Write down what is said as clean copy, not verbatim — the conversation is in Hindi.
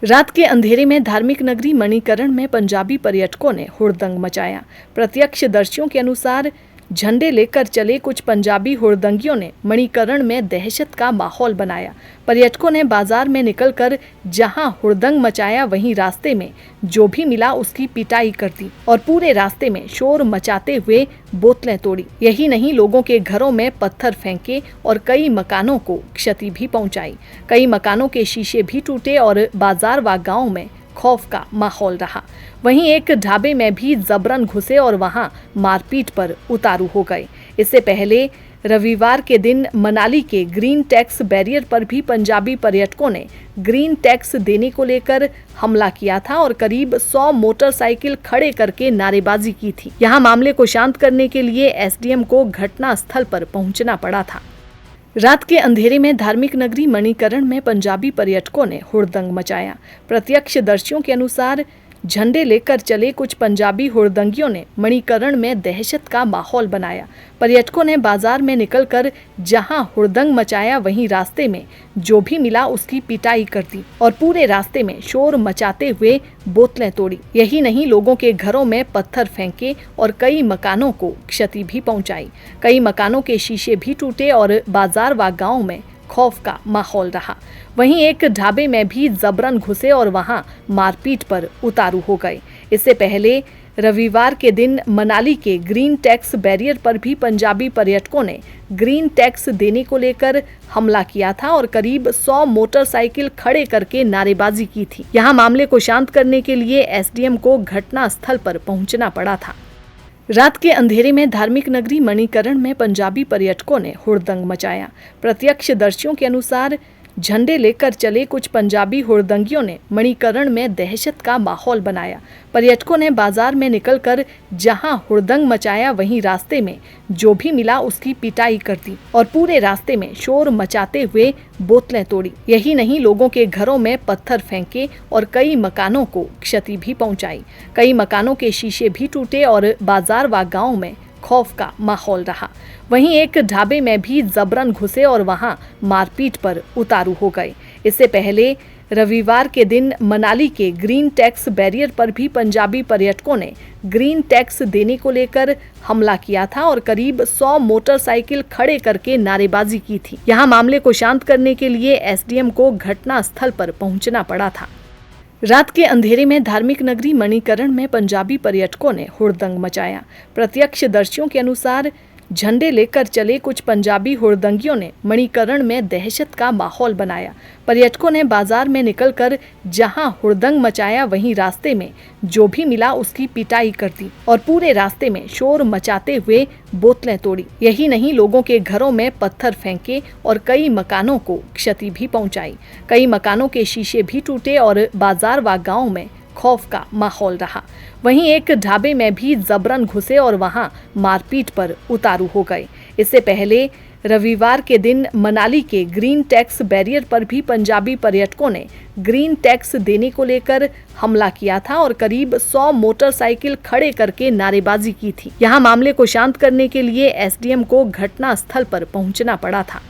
रात के अंधेरे में धार्मिक नगरी मणिकरण में पंजाबी पर्यटकों ने हुड़दंग मचाया। प्रत्यक्षदर्शियों के अनुसार झंडे लेकर चले कुछ पंजाबी हुड़दंगियों ने मणिकरण में दहशत का माहौल बनाया। पर्यटकों ने बाजार में निकलकर जहां हुड़दंग मचाया, वहीं रास्ते में जो भी मिला उसकी पिटाई कर दी और पूरे रास्ते में शोर मचाते हुए बोतलें तोड़ी। यही नहीं, लोगों के घरों में पत्थर फेंके और कई मकानों को क्षति भी पहुंचाई। कई मकानों के शीशे भी टूटे और बाजार व गाँव में खौफ का माहौल रहा। वहीं एक ढाबे में भी जबरन घुसे और वहां मारपीट पर उतारू हो गए। इससे पहले रविवार के दिन मनाली के ग्रीन टैक्स बैरियर पर भी पंजाबी पर्यटकों ने ग्रीन टैक्स देने को लेकर हमला किया था और करीब 100 मोटरसाइकिल खड़े करके नारेबाजी की थी। यहां मामले को शांत करने के लिए एसडीएम को घटना स्थल पर पहुंचना पड़ा था। रात के अंधेरे में धार्मिक नगरी मणिकरण में पंजाबी पर्यटकों ने हुड़दंग मचाया। प्रत्यक्षदर्शियों के अनुसार झंडे लेकर चले कुछ पंजाबी हुड़दंगियों ने मणिकरण में दहशत का माहौल बनाया। पर्यटकों ने बाजार में निकलकर जहां हुड़दंग मचाया, वहीं रास्ते में जो भी मिला उसकी पिटाई कर दी और पूरे रास्ते में शोर मचाते हुए बोतलें तोड़ी। यही नहीं, लोगों के घरों में पत्थर फेंके और कई मकानों को क्षति भी पहुंचाई। कई मकानों के शीशे भी टूटे और बाजार व गाँव में खौफ का माहौल रहा। वहीं एक ढाबे में भी जबरन घुसे और वहां मारपीट पर उतारू हो गए। इससे पहले रविवार के दिन मनाली के ग्रीन टैक्स बैरियर पर भी पंजाबी पर्यटकों ने ग्रीन टैक्स देने को लेकर हमला किया था और करीब 100 मोटरसाइकिल खड़े करके नारेबाजी की थी। यहां मामले को शांत करने के लिए एसडीएम को घटना स्थल पर पहुंचना पड़ा था। रात के अंधेरे में धार्मिक नगरी मणिकरण में पंजाबी पर्यटकों ने हुड़दंग मचाया। प्रत्यक्षदर्शियों के अनुसार झंडे लेकर चले कुछ पंजाबी हुड़दंगियों ने मणिकरण में दहशत का माहौल बनाया। पर्यटकों ने बाजार में निकलकर जहां हुड़दंग मचाया, वहीं रास्ते में जो भी मिला उसकी पिटाई कर दी और पूरे रास्ते में शोर मचाते हुए बोतलें तोड़ी। यही नहीं, लोगों के घरों में पत्थर फेंके और कई मकानों को क्षति भी पहुंचाई। कई मकानों के शीशे भी टूटे और बाजार व गाँव में खौफ का माहौल रहा। वहीं एक ढाबे में भी जबरन घुसे और वहां मारपीट पर उतारू हो गए। इससे पहले रविवार के दिन मनाली के ग्रीन टैक्स बैरियर पर भी पंजाबी पर्यटकों ने ग्रीन टैक्स देने को लेकर हमला किया था और करीब 100 मोटरसाइकिल खड़े करके नारेबाजी की थी। यहां मामले को शांत करने के लिए एसडीएम को घटना स्थल पर पहुंचना पड़ा था। रात के अंधेरे में धार्मिक नगरी मणिकरण में पंजाबी पर्यटकों ने हुड़दंग मचाया। प्रत्यक्षदर्शियों के अनुसार झंडे लेकर चले कुछ पंजाबी हुड़दंगियों ने मणिकरण में दहशत का माहौल बनाया। पर्यटकों ने बाजार में निकलकर जहां हुड़दंग मचाया, वहीं रास्ते में जो भी मिला उसकी पिटाई कर दी और पूरे रास्ते में शोर मचाते हुए बोतलें तोड़ी। यही नहीं, लोगों के घरों में पत्थर फेंके और कई मकानों को क्षति भी पहुंचाई। कई मकानों के शीशे भी टूटे और बाजार व गाँव में खौफ का माहौल रहा। वहीं एक ढाबे में भी जबरन घुसे और वहां मारपीट पर उतारू हो गए। इससे पहले रविवार के दिन मनाली के ग्रीन टैक्स बैरियर पर भी पंजाबी पर्यटकों ने ग्रीन टैक्स देने को लेकर हमला किया था और करीब 100 मोटरसाइकिल खड़े करके नारेबाजी की थी। यहां मामले को शांत करने के लिए एसडीएम को घटना स्थल पर पहुंचना पड़ा था।